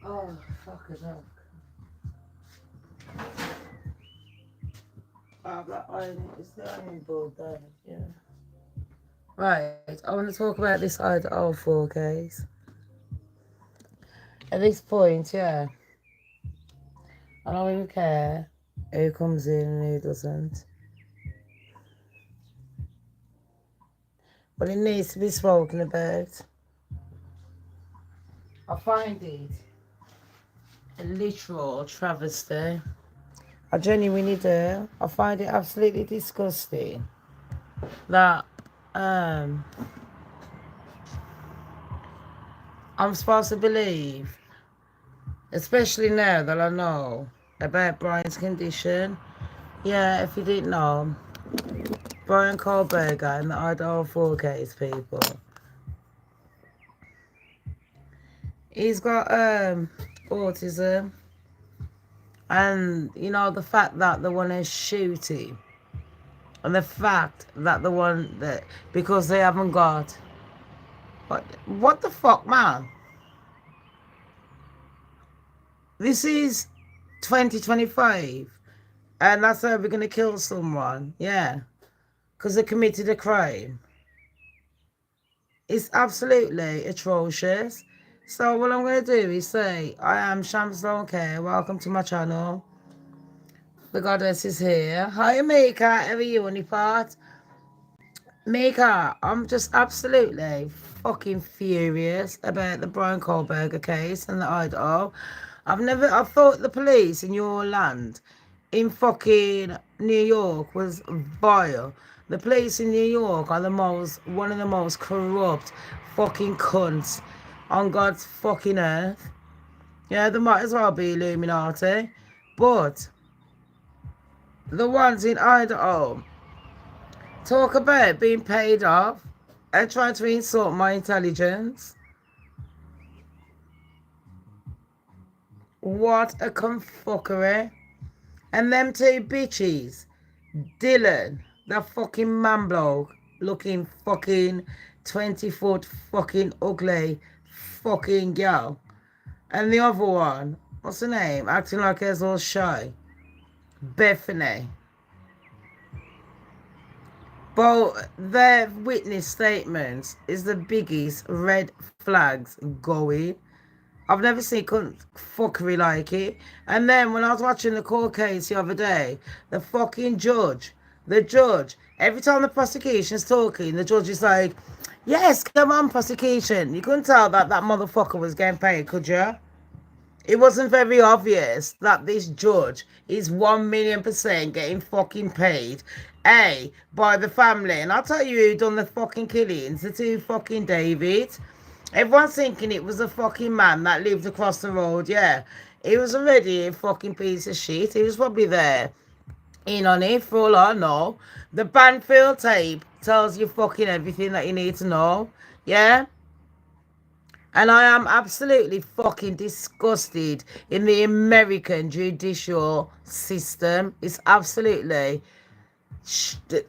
Oh, fuck it up. Oh, that iron is the iron board there, yeah. Right, I want to talk about this Idaho 4 case. At this point, yeah, I don't even care who comes in and who doesn't. But it needs to be spoken about. I find it a literal travesty. I genuinely do. I find it absolutely disgusting that I'm supposed to believe, especially now that I know about Brian's condition. Yeah, if you didn't know, Brian Kohlberger and the Idaho 4 case people. He's got autism, and you know the fact that the one is shooting, and the fact that the one that because they haven't got what the fuck, man? This is 2025, and that's how we're gonna kill someone, yeah, because they committed a crime. It's absolutely atrocious. So what I'm going to do is say, I am Shamz Don't Care. Welcome to my channel. The goddess is here. Hi, Mika. How are you, honey part? Mika, I'm just absolutely fucking furious about the Brian Kohlberger case and the Idaho. I thought the police in your land in fucking New York was vile. The police in New York are one of the most corrupt fucking cunts on God's fucking earth. Yeah, they might as well be Illuminati. But the ones in Idaho talk about being paid off and trying to insult my intelligence. What a confuckery. And them two bitches, Dylan, that fucking man bloke, looking fucking 20-foot fucking ugly fucking girl. And the other one, what's her name? Acting like it's all shy. Bethany. But their witness statements is the biggest red flags going. I've never seen fuckery like it. And then when I was watching the court case the other day, the judge, every time the prosecution's talking, the judge is like, yes, come on, prosecution. You couldn't tell that that motherfucker was getting paid, could you? It wasn't very obvious that this judge is 1,000,000% getting fucking paid. A, by the family. And I'll tell you who done the fucking killings. The two fucking Davids. Everyone's thinking it was a fucking man that lived across the road. Yeah. He was already a fucking piece of shit. He was probably there in on it for all I know. The Banfield tape tells you fucking everything that you need to know. Yeah. And I am absolutely fucking disgusted in the American judicial system. It's absolutely...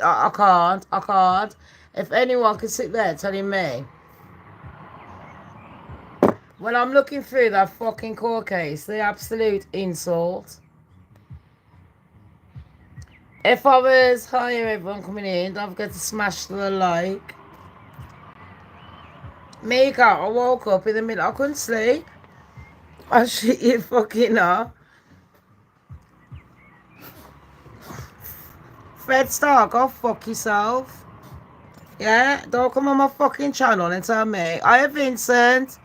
I can't. If anyone could sit there telling me, when I'm looking through that fucking court case, the absolute insult. If I was, hi everyone coming in, don't forget to smash the like. Mika, I woke up in the middle, I couldn't sleep. I shit you fucking up. Fred Stark, go fuck yourself. Yeah, don't come on my fucking channel and tell me. Hi Vincent.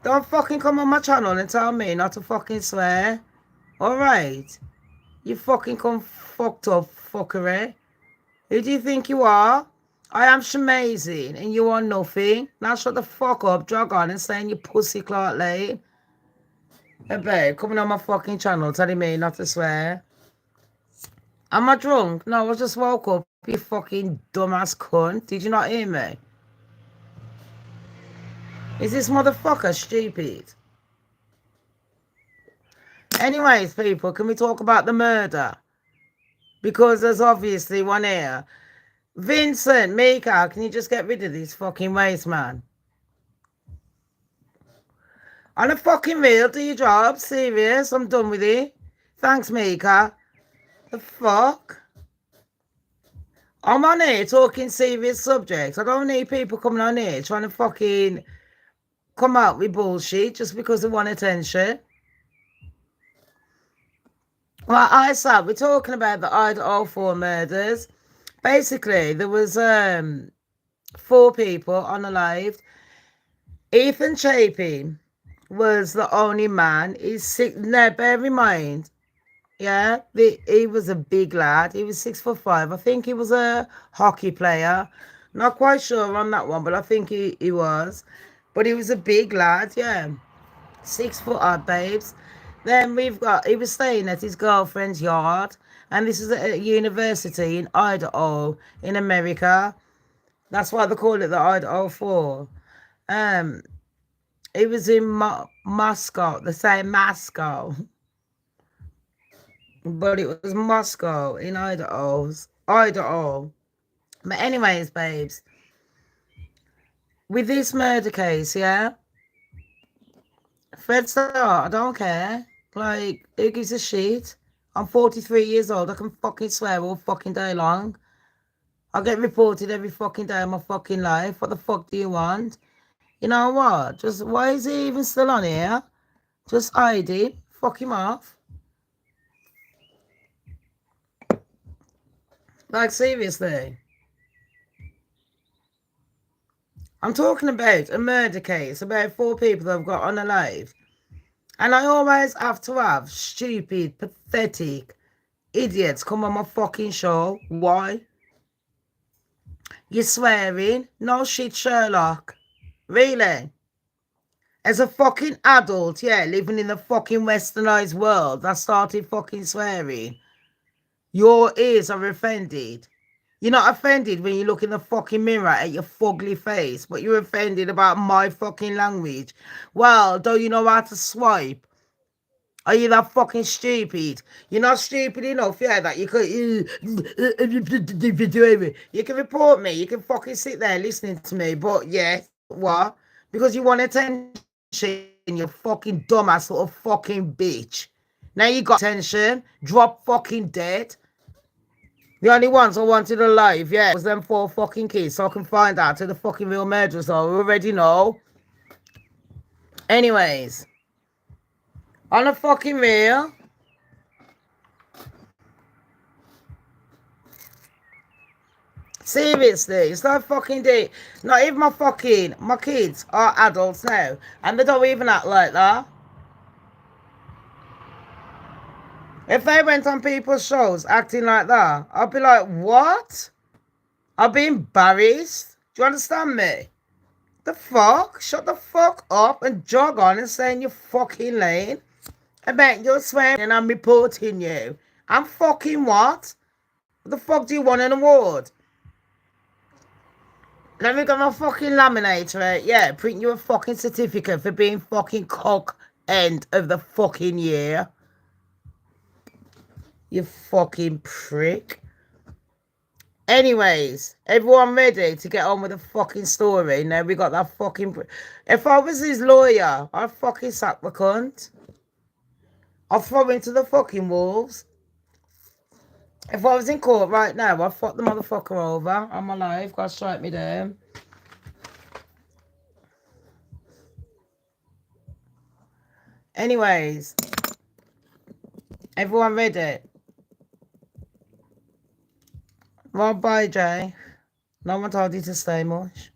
Don't fucking come on my channel and tell me not to fucking swear. Alright? You fucking come fucked up fuckery. Who do you think you are? I am Shamazing and you are nothing. Now shut the fuck up, jog on and stay in your pussy clot lane. Hey babe, coming on my fucking channel telling me not to swear. Am I drunk? No, I just woke up, you fucking dumbass cunt. Did you not hear me? Is this motherfucker stupid? Anyways, people, can we talk about the murder? Because there's obviously one here. Vincent, Mika, can you just get rid of this fucking waste man? On a fucking real, do your job. Serious. I'm done with it. Thanks, Mika. The fuck? I'm on here talking serious subjects. I don't need people coming on here trying to fucking come out with bullshit just because they want attention. Well, I said we're talking about the Idaho 4 murders. Basically, there was 4 people unalived. Ethan Chapin was the only man. He's sick. Now, bear in mind, yeah, he was a big lad. He was 6'5". I think he was a hockey player. Not quite sure on that one, but I think he was. But he was a big lad, yeah. 6 foot odd, babes. Then he was staying at his girlfriend's yard. And this is at a university in Idaho, in America. That's why they call it the Idaho 4. It was in Moscow. They say Moscow. But it was Moscow in Idaho. But anyways, babes. With this murder case, yeah? Fred said, I don't care. Like, who gives a shit? I'm 43 years old. I can fucking swear all fucking day long. I get reported every fucking day of my fucking life. What the fuck do you want? You know what? Just, why is he even still on here? Just hide him. Fuck him off. Like, seriously. I'm talking about a murder case, about 4 people that have got unalived. And I always have to have stupid, pathetic idiots come on my fucking show. Why? You're swearing? No shit, Sherlock. Really? As a fucking adult, yeah, living in the fucking westernized world that started fucking swearing, your ears are offended. You're not offended when you look in the fucking mirror at your fugly face, but you're offended about my fucking language. Well, don't you know how to swipe? Are you that fucking stupid? You're not stupid enough, yeah, that you could... You can report me. You can fucking sit there listening to me, but yeah, what? Because you want attention, you fucking dumbass little fucking bitch. Now you got attention. Drop fucking dead. The only ones I wanted alive, yeah, was them 4 fucking kids, so I can find out who the fucking real murderers are. We already know. Anyways, on a fucking real, seriously, it's not fucking deep. Not even my kids are adults now, and they don't even act like that. If they went on people's shows acting like that, I'd be like, what? I'd be embarrassed. Do you understand me? The fuck? Shut the fuck up and jog on and stay in your fucking lane. About your swearing and I'm reporting you. I'm fucking what? What the fuck do you want an award? Let me get my fucking laminator out. Yeah, print you a fucking certificate for being fucking cock end of the fucking year. You fucking prick. Anyways, everyone ready to get on with the fucking story? Now we got that fucking... If I was his lawyer, I'd fucking sack the cunt. I'll throw him to the fucking wolves. If I was in court right now, I'd fuck the motherfucker over. I'm alive. God strike me down. Anyways, everyone ready? Well, bye, Jay. No one told you to stay much.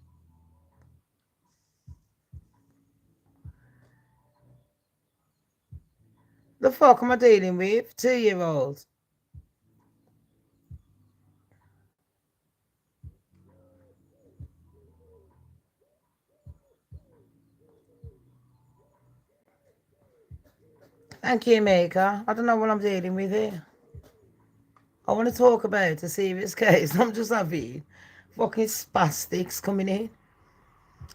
The fuck am I dealing with? 2-year-olds. Thank you, Maker. I don't know what I'm dealing with here. I want to talk about a serious case. I'm just having fucking spastics coming in.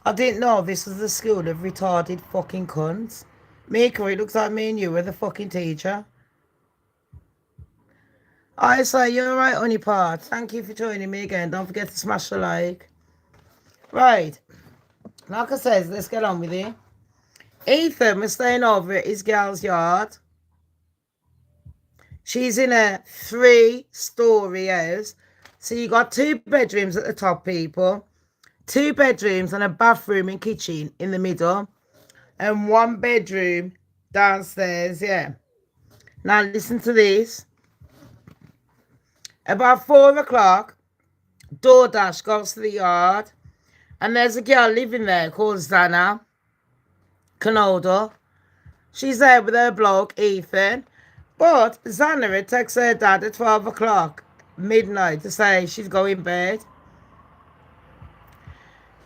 I didn't know this was the school of retarded fucking cunts. Maker, it looks like me and you were the fucking teacher. I say, you're alright, honey part. Thank you for joining me again. Don't forget to smash the like. Right. Like I said, let's get on with it. Ethan was staying over at his girl's yard. She's in a 3-story house. So you got 2 bedrooms at the top, people. 2 bedrooms and a bathroom and kitchen in the middle. And 1 bedroom downstairs, yeah. Now listen to this. About 4 o'clock, DoorDash goes to the yard. And there's a girl living there called Zana Canodo. She's there with her bloke, Ethan. But Zana texts her dad at 12 o'clock, midnight, to say she's going to bed.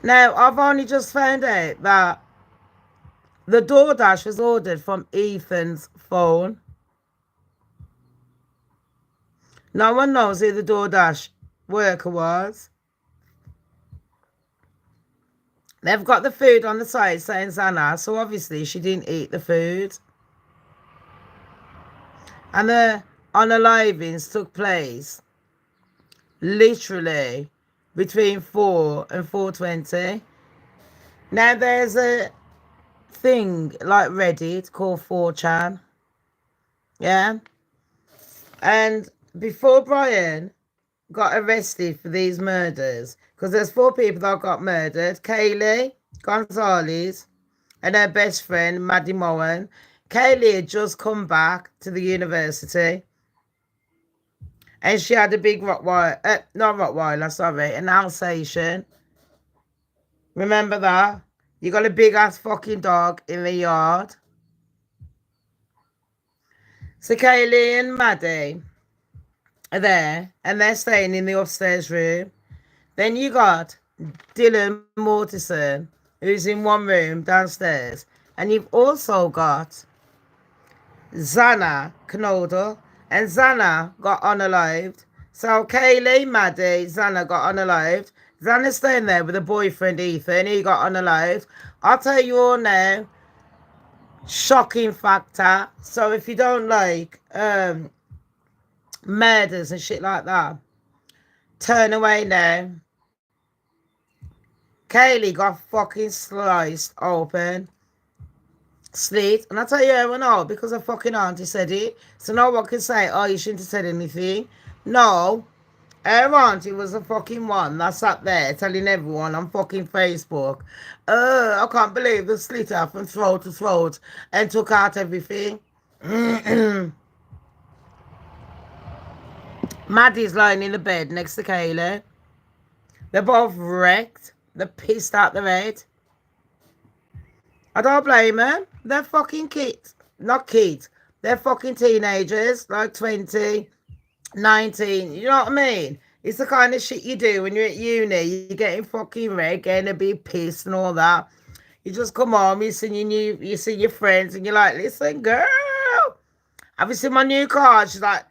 Now, I've only just found out that the DoorDash was ordered from Ethan's phone. No one knows who the DoorDash worker was. They've got the food on the side saying Zana, so obviously she didn't eat the food. And the unalivings took place literally between 4 and 4:20. Now there's a thing like Reddit called 4chan. Yeah. And before Brian got arrested for these murders, because there's 4 people that got murdered. Kaylee Gonzalez and her best friend, Maddie Moen. Kaylee had just come back to the university. And she had a big Rottweiler, not Rottweiler, sorry, an Alsatian. Remember that? You got a big ass fucking dog in the yard. So Kaylee and Maddie are there, and they're staying in the upstairs room. Then you got Dylan Mortison, who's in 1 room downstairs. And you've also got Zana Knoedel, and Zana got unalived. So Kaylee, Maddie, Zana got unalived. Zana's staying there with a boyfriend, Ethan. He got unalived. I'll tell you all now. Shocking factor. So if you don't like murders and shit like that, turn away now. Kaylee got fucking sliced open. Slit. And I'll tell you how I know, because her fucking auntie said it. So no one can say, oh, you shouldn't have said anything. No. Her auntie was the fucking one that sat there telling everyone on fucking Facebook, I can't believe they slit her from throat to throat and took out everything. Maddie's lying in the bed next to Kaylee. They're both wrecked. They're pissed out the head. I don't blame them. They're fucking kids. Not kids. They're fucking teenagers, like 20, 19. You know what I mean? It's the kind of shit you do when you're at uni. You're getting fucking red, getting a bit pissed and all that. You just come home, you see your friends, and you're like, listen, girl, have you seen my new car? She's like,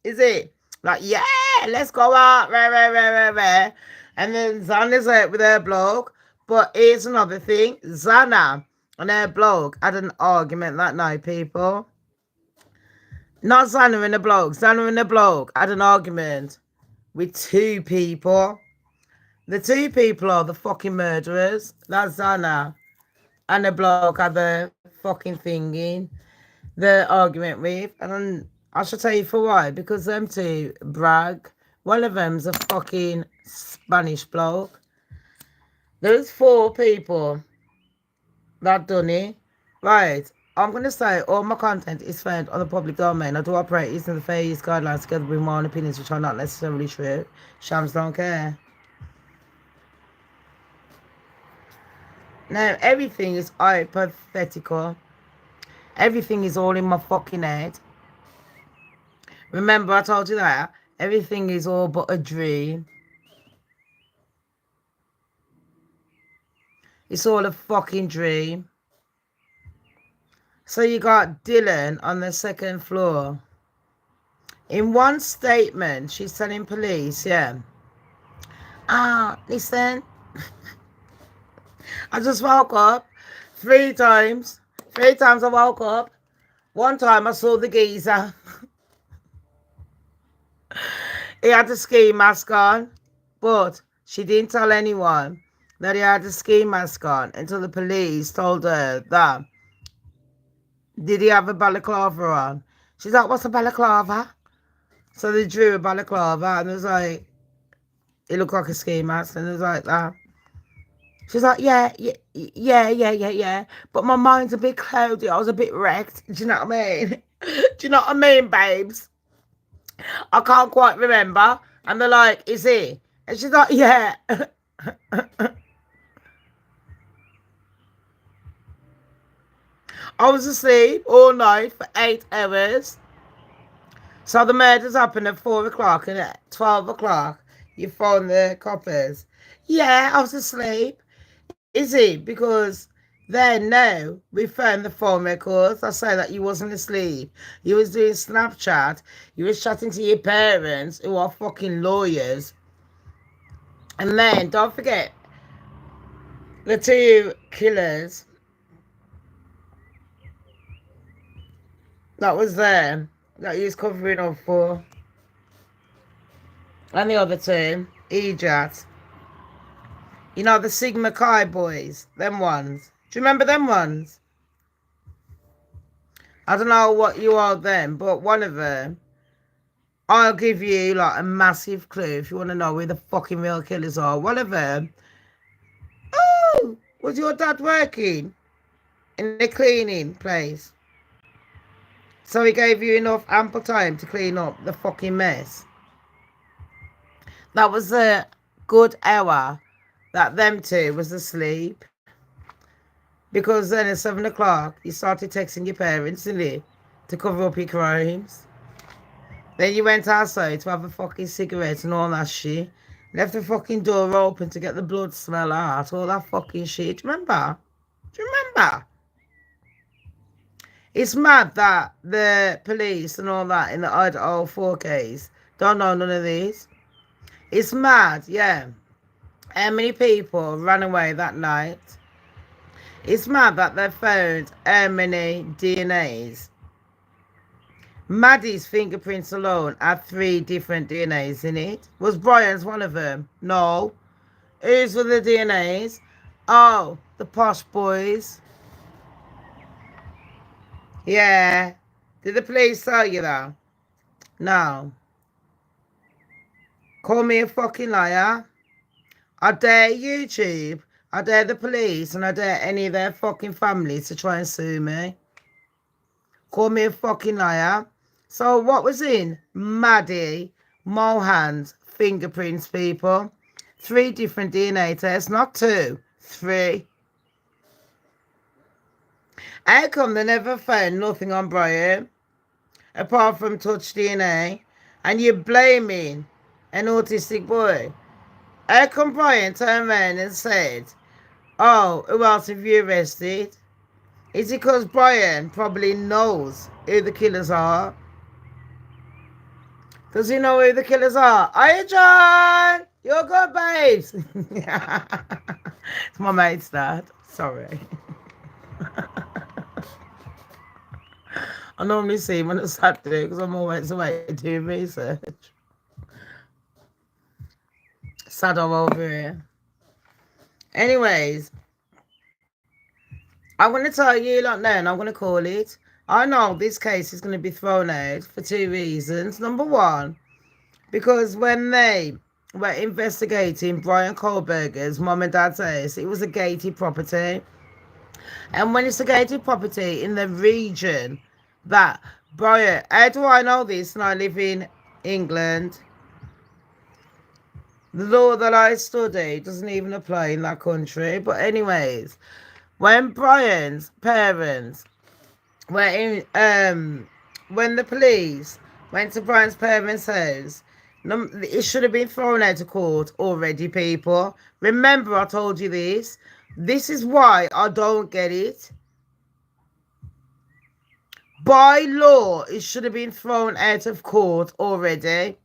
is it? Like, yeah, let's go out. Rah. And then Zana's out with her bloke. But here's another thing. Zana and her bloke had an argument that night, people. Not Zana and the bloke. Zana and the bloke had an argument with 2 people. The 2 people are the fucking murderers. That's Zana and the bloke had the fucking thingy, the argument with. And I should tell you for why. Because them 2 brag. One of them's a fucking Spanish bloke. There's 4 people that done it. Right. I'm going to say all my content is found on the public domain. I do operate using the fair use guidelines together with my own opinions, which are not necessarily true. Shams don't care. Now, everything is hypothetical. Everything is all in my fucking head. Remember, I told you that. Everything is all but a dream. It's all a fucking dream. So you got Dylan on the 2nd floor. In one statement, she's telling police, yeah. Listen. I just woke up 3 times. 3 times I woke up. One time I saw the geezer. He had a ski mask on. But she didn't tell anyone that he had a ski mask on until the police told her that Did he have a balaclava on? She's like, what's a balaclava? So they drew a balaclava and it was like, it looked like a ski mask and it was like that. She's like, yeah. But my mind's a bit cloudy. I was a bit wrecked. Do you know what I mean? Do you know what I mean, babes? I can't quite remember. And they're like, is he? And she's like, yeah. I was asleep all night for 8 hours. So the murders happened at 4 o'clock and at 12 o'clock you phone the coppers. Yeah, I was asleep. Is it? Because then no, we found the phone records. I say that you wasn't asleep. You was doing Snapchat. You was chatting to your parents who are fucking lawyers. And then don't forget the 2 killers that was there that he was covering up for. And the other 2, Ejat. You know, the Sigma Chi boys, them ones. Do you remember them ones? I don't know what you are then, but one of them, I'll give you like a massive clue if you want to know where the fucking real killers are. One of them, oh, was your dad working in a cleaning place? So he gave you enough ample time to clean up the fucking mess. That was a good hour that them 2 was asleep. Because then at 7 o'clock, you started texting your parents, didn't you? To cover up your crimes. Then you went outside to have a fucking cigarette and all that shit. Left the fucking door open to get the blood smell out. All that fucking shit. Do you remember? Do you remember? It's mad that the police and all that in the Idaho 4 case don't know none of these. It's mad, yeah. How many people ran away that night? It's mad that they found how many DNAs. Maddie's fingerprints alone had 3 different DNAs in it. Was Brian's one of them? No. Whose were the DNAs? Oh, the posh boys. Yeah. Did the police tell you that? No. Call me a fucking liar. I dare YouTube, I dare the police, and I dare any of their fucking families to try and sue me. Call me a fucking liar. So what was in Maddie Mohan's fingerprints, people? 3 different DNA tests, not 2, 3. How come they never found nothing on Brian apart from touch DNA, and you're blaming an autistic boy? How come Brian turned around and said, oh, who else have you arrested? Is it because Brian probably knows who the killers are? Does he know who the killers are? Hiya, John! You're good, babes! It's my mate's dad. Sorry. I normally see him on a Saturday because I'm always away doing research. Sad all over here. Anyways, I'm going to tell you like now, and I'm going to call it. I know this case is going to be thrown out for 2 reasons. Number 1, because when they were investigating Brian Kohlberger's mum and dad's house, it was a gated property. And when it's a gated property in the region that Brian, how do I know this? And I live in England. The law that I study doesn't even apply in that country. But anyways, when Brian's parents were in, when the police went to Brian's parents' house, it should have been thrown out of court already, people. Remember, I told you this. This is why I don't get it. By law, it should have been thrown out of court already.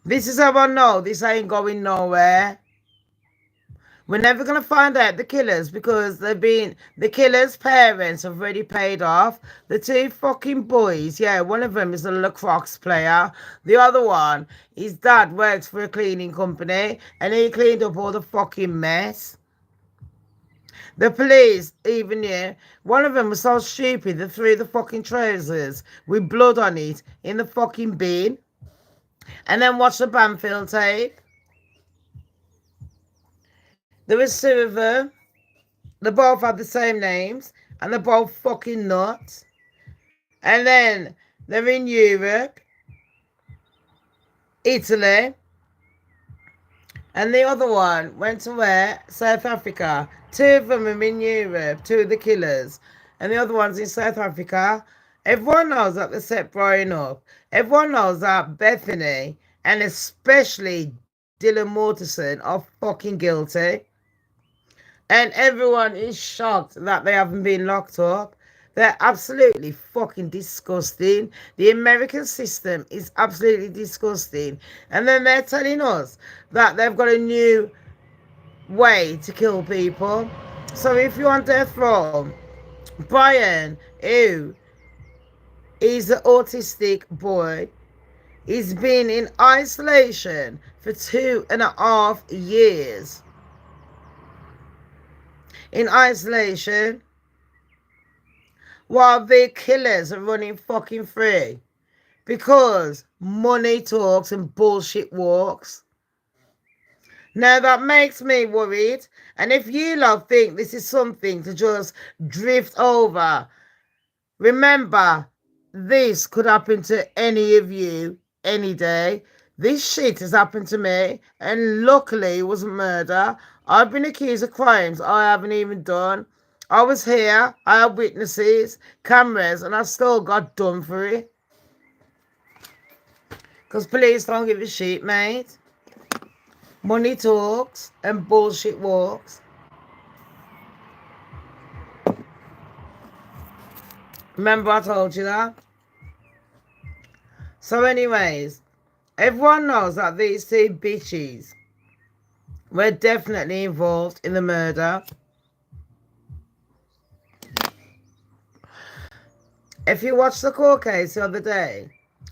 This is how I know this ain't going nowhere. We're never going to find out the killers because the killers' parents have already paid off. The 2 fucking boys, yeah, one of them is a lacrosse player. The other one, his dad works for a cleaning company and he cleaned up all the fucking mess. The police even knew. One of them was so stupid they threw the fucking trousers with blood on it in the fucking bin. And then watch the Banfield tape. There was two of them. They both had the same names. And they're both fucking nuts. And then they're in Europe. Italy. And the other one went to where? South Africa. Two of them are in Europe, two of the killers. And the other one's in South Africa. Everyone knows that they set Brian up. Everyone knows that Bethany, and especially Dylan Mortensen, are fucking guilty. And everyone is shocked that they haven't been locked up. They're absolutely fucking disgusting. The American system is absolutely disgusting. And then they're telling us that they've got a new way to kill people. So if you're on death row, Brian, who is an autistic boy, he's been in isolation for 2.5 years. In isolation, while the killers are running fucking free. Because money talks and bullshit walks. Now that makes me worried. And if you lot think this is something to just drift over, remember, this could happen to any of you any day. This shit has happened to me, and luckily it wasn't murder. I've been accused of crimes I haven't even done. I was here, I had witnesses, cameras, and I still got done for it. Because police don't give a shit, mate. Money talks and bullshit walks. Remember I told you that? So anyways, everyone knows that these two bitches were definitely involved in the murder. If you watched the court case the other day,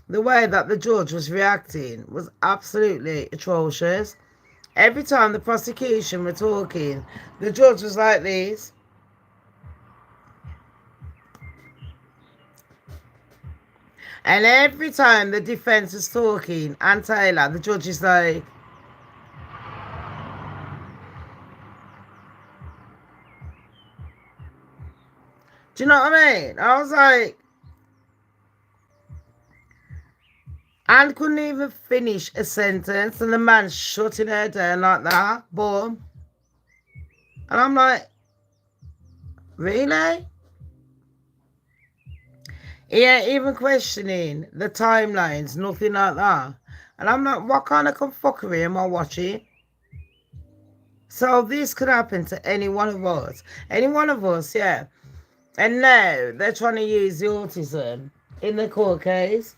the way that the judge was reacting was absolutely atrocious. Every time the prosecution were talking, the judge was like this. And every time the defense was talking, and Taylor, the judge is like, do you know what I mean? I was like, and couldn't even finish a sentence, and the man shutting her down like that. Boom. And I'm like, really? He ain't even questioning the timelines, nothing like that. And I'm like, what kind of fuckery am I watching? So this could happen to any one of us. Any one of us, yeah. And now they're trying to use the autism in the court case.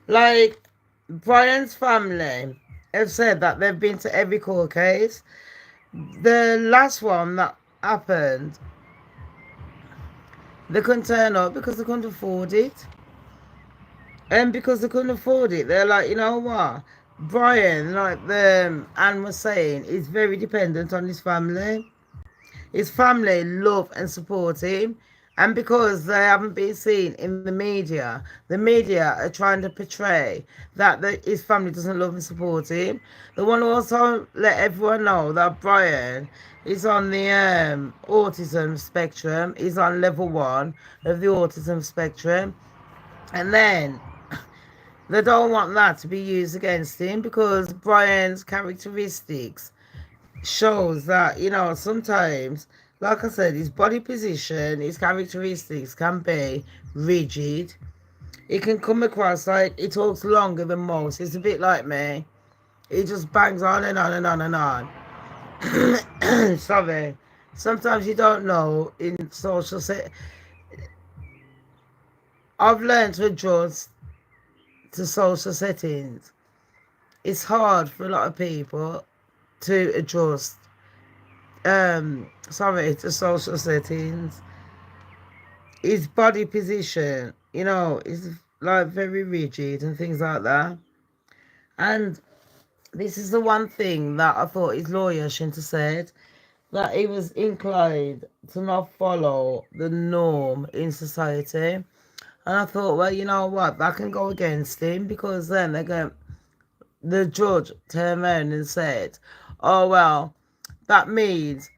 Like, Brian's family have said that they've been to every court case. The last one that happened, they couldn't turn up because they couldn't afford it. And because they couldn't afford it, they're like, you know what? Brian, like Anne was saying, is very dependent on his family. His family love and support him. And because they haven't been seen in the media are trying to portray that his family doesn't love and support him. They want to also let everyone know that Brian is on the autism spectrum. He's on level 1 of the autism spectrum. And then they don't want that to be used against him because Brian's characteristics shows that, you know, sometimes, like I said, his body position, his characteristics can be rigid. It can come across like he talks longer than most. It's a bit like me. He just bangs on and on and on and on. Sorry. Sometimes you don't know in social I've learned to adjust to social settings. It's hard for a lot of people to adjust to social settings. His body position, you know, is like very rigid and things like that. And this is the one thing that I thought his lawyer shouldn't have said. that he was inclined to not follow the norm in society. And I thought, well, you know what, that can go against him because then the judge turned around and said, oh, well, that means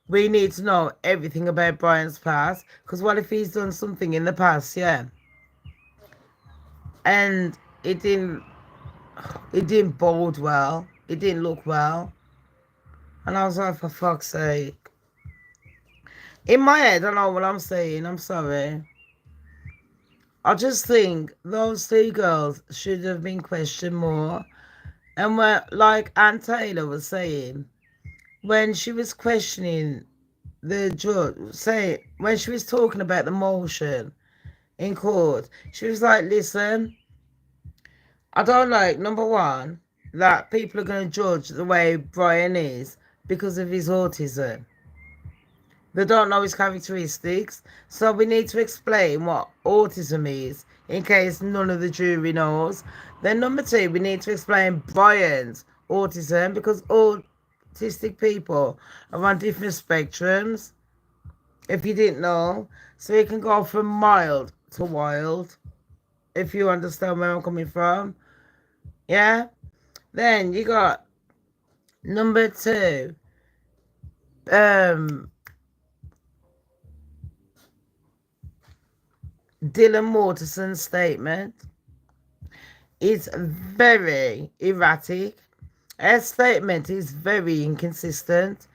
we need to know everything about Brian's past because what if he's done something in the past, yeah? And it didn't bode well. It didn't look well. And I was like, for fuck's sake. In my head, I know what I'm saying. I'm sorry. I just think those two girls should have been questioned more. And like Ann Taylor was saying, when she was questioning the judge, when she was talking about the motion in court, she was like, listen, I don't like, number one, that people are going to judge the way Brian is because of his autism. They don't know his characteristics, so we need to explain what autism is in case none of the jury knows. Then number two, we need to explain Brian's autism because autistic people are on different spectrums, if you didn't know. So it can go from mild to wild, if you understand where I'm coming from. Yeah? Then you got number two, Dylan Mortison's statement is very erratic. Her statement is very inconsistent.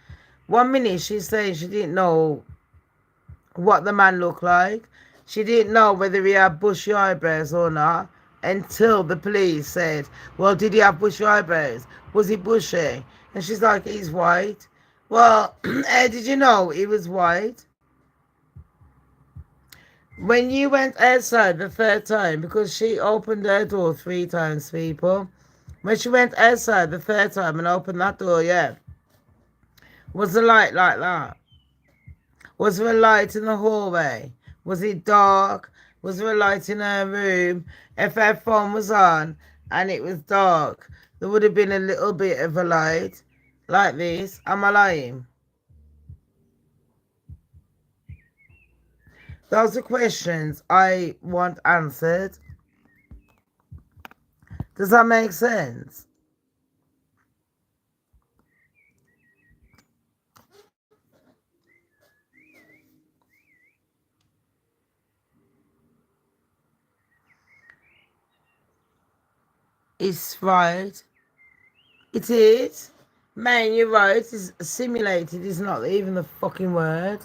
1 minute she's saying she didn't know what the man looked like. She didn't know whether he had bushy eyebrows or not until the police said, well, did he have bushy eyebrows? Was he bushy? And she's like, he's white. Well, how did you know he was white? When you went outside the third time, because she opened her door 3 times, people. When she went outside the third time and opened that door, yeah, was the light like that? Was there a light in the hallway? Was it dark? Was there a light in her room? If her phone was on and it was dark, there would have been a little bit of a light like this. Am I lying? Those are questions I want answered. Does that make sense? It's right. It is. Man, you're right. It's simulated. It's not even the fucking word.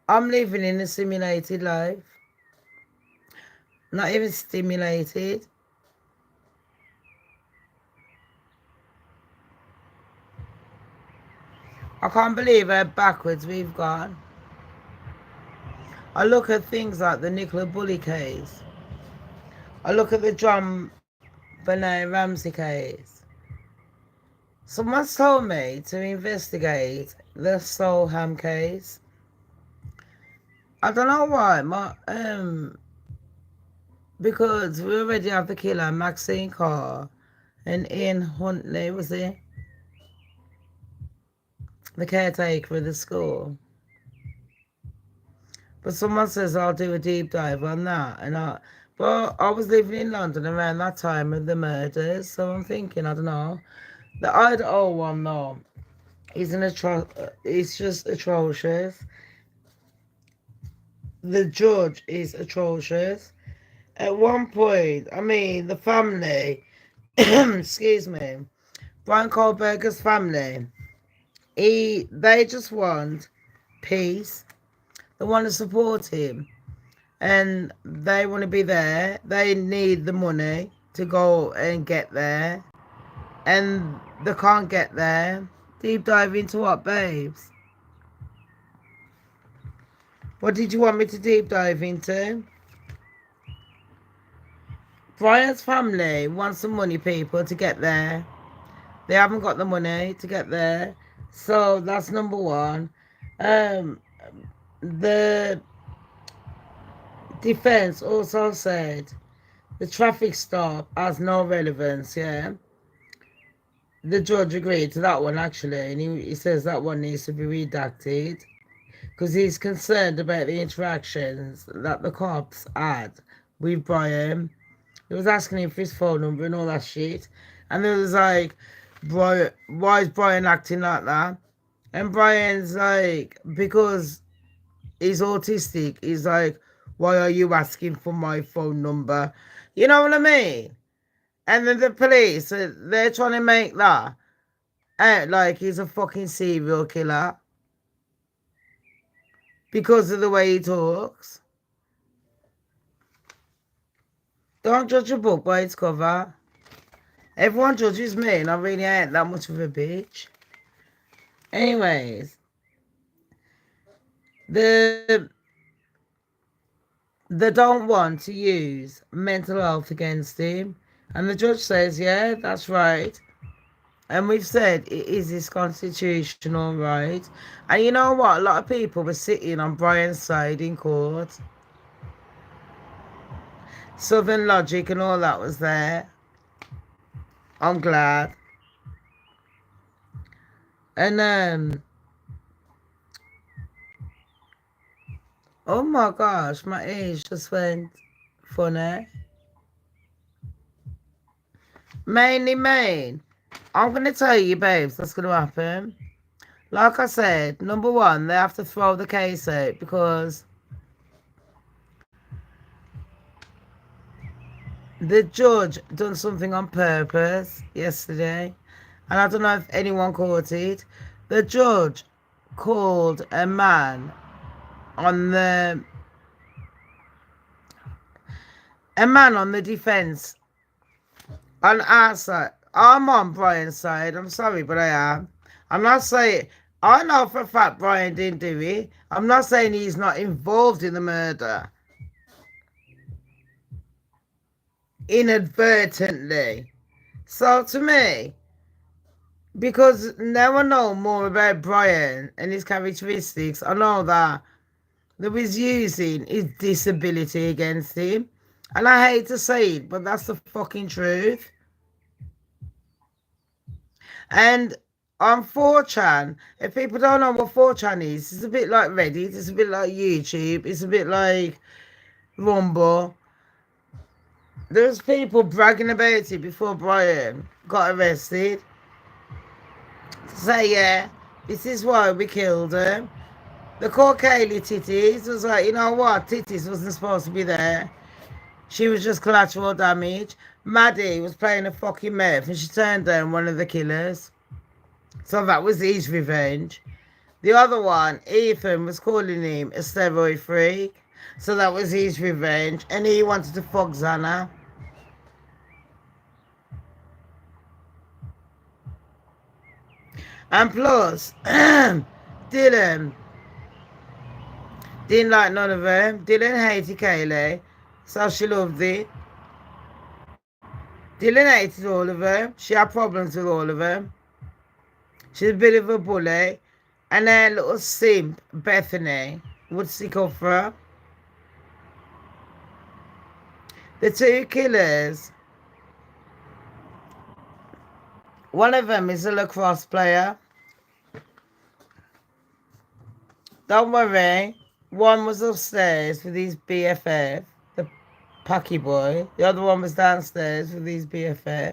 I'm living in a simulated life. Not even stimulated. I can't believe how backwards we've gone. I look at things like the Nicola Bully case. I look at the John Benet Ramsey case. Someone's told me to investigate the Solham case. I don't know why. Because we already have the killer, Maxine Carr and Ian Huntley, was he? The caretaker of the school. But someone says I'll do a deep dive on that. But I was living in London around that time of the murders, so I'm thinking, I don't know. The Idaho one, though, it's just atrocious. The judge is atrocious. At one point, I mean, the family, excuse me, Brian Kohlberger's family, they just want peace. They want to support him. And they want to be there. They need the money to go and get there. And they can't get there. Deep dive into what, babes? What did you want me to deep dive into? Brian's family wants some money, people, to get there. They haven't got the money to get there. So that's number one. The defense also said The traffic stop has no relevance, yeah? The judge agreed to that one, actually, and he says that one needs to be redacted because he's concerned about the interactions that the cops had with Brian. He was asking him for his phone number and all that shit. And it was like, Brian, why is Brian acting like that? And Brian's like, because he's autistic. He's like, why are you asking for my phone number? You know what I mean? And then the police, they're trying to make that out like he's a fucking serial killer because of the way he talks. Don't judge a book by its cover. Everyone judges me, and I really ain't that much of a bitch. Anyways, they don't want to use mental health against him. And the judge says, yeah, that's right. And we've said it is his constitutional right. And you know what? A lot of people were sitting on Brian's side in court. Southern Logic and all that was there. I'm glad. And oh my gosh, my age just went funny. Main. I'm going to tell you, babes, what's going to happen. Like I said, number one, they have to throw the case out because the judge done something on purpose yesterday. And I don't know if anyone caught it. The judge called a man on the defense on our side. I'm on Brian's side. I'm sorry, but I am. I'm not saying, I know for a fact Brian didn't do it. I'm not saying he's not involved in the murder. Inadvertently. So to me, because now I know more about Brian and his characteristics, I know that they was using his disability against him. And I hate to say it, but that's the fucking truth. And on 4chan, if people don't know what 4chan is, it's a bit like Reddit, it's a bit like YouTube, it's a bit like Rumble. There's people bragging about it before Brian got arrested. Say, yeah, this is why we killed him. The called Kaylee Titties was like, you know what? Titties wasn't supposed to be there. She was just collateral damage. Maddie was playing a fucking meth and she turned down one of the killers. So that was his revenge. The other one, Ethan, was calling him a steroid freak. So that was his revenge. And he wanted to fuck Xana. And plus, Dylan didn't like none of them. Dylan hated Kaylee, so she loved it. Dylan hated all of them. She had problems with all of them. She's a bit of a bully. And then little simp, Bethany, would stick up for her. The two killers, one of them is a lacrosse player. Don't worry. One was upstairs with his BFF, the Packy boy. The other one was downstairs with his BFF.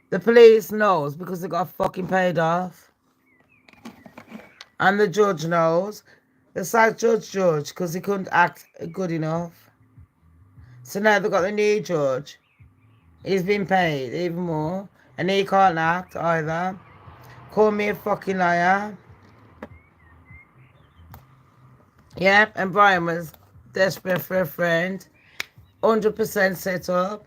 The police knows because they got fucking paid off. And the judge knows. The side judge because he couldn't act good enough. So now they've got the new judge. He's been paid even more. And he can't act either. Call me a fucking liar. Yeah, and Brian was desperate for a friend. 100% set up.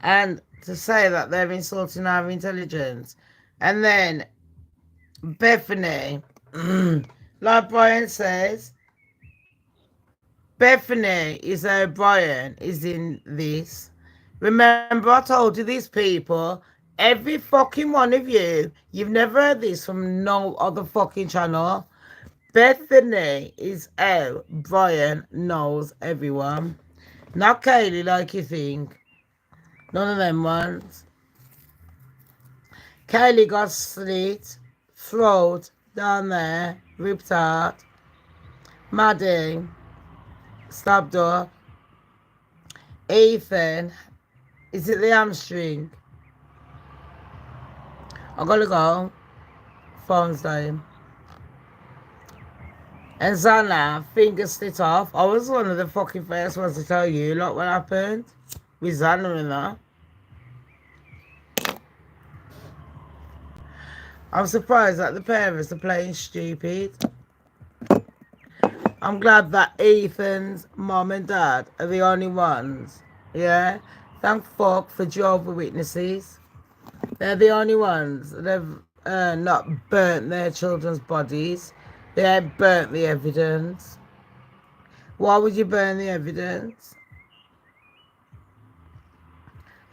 And to say that they're insulting our intelligence. And then Bethany, like Brian says, Bethany is how Brian is in this. Remember, I told you these people, every fucking one of you, you've never heard this from no other fucking channel. Bethany is how Brian knows everyone. Not Kaylee like you think. None of them ones. Kaylee got slit, throat down there, ripped out. Maddie, stabbed up. Ethan, is it the hamstring? I gotta go. Phone's dying. And Zana, finger slit off. I was one of the fucking first ones to tell you, like, what happened with Zana and that. I'm surprised that the parents are playing stupid. I'm glad that Ethan's mom and dad are the only ones. Yeah? Thank fuck for Jehovah's Witnesses. They're the only ones that have not burnt their children's bodies. They have burnt the evidence. Why would you burn the evidence?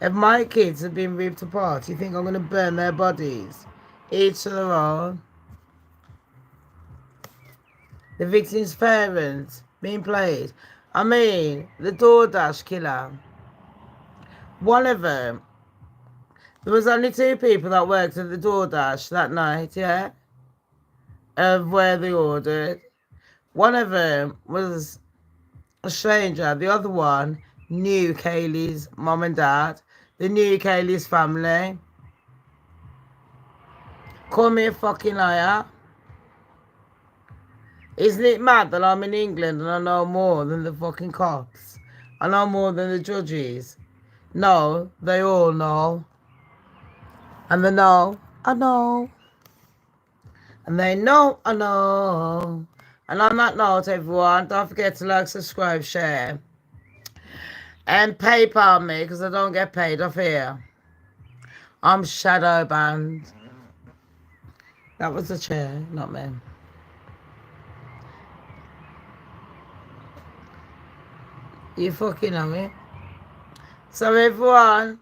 If my kids have been ripped apart, you think I'm going to burn their bodies? Each to their own. The victim's parents being played. I mean, the DoorDash killer. One of them, there was only 2 people that worked at the DoorDash that night, yeah? Of where they ordered. One of them was a stranger. The other one knew Kaylee's mom and dad. They knew Kaylee's family. Call me a fucking liar. Isn't it mad that I'm in England and I know more than the fucking cops? I know more than the judges. No, they all know. And they know, I know. And they know, I know. And on that note, everyone, don't forget to like, subscribe, share. And PayPal me, because I don't get paid off here. I'm shadow banned. That was the chair, not me. You fucking know me. So everyone,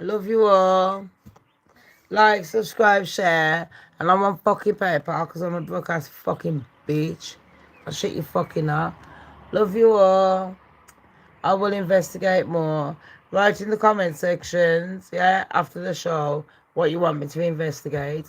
love you all. Like, subscribe, share. And I'm on fucking PayPal because I'm a broke-ass fucking bitch. I'll shit you fucking up. Love you all. I will investigate more. Write in the comment sections, yeah, after the show, what you want me to investigate.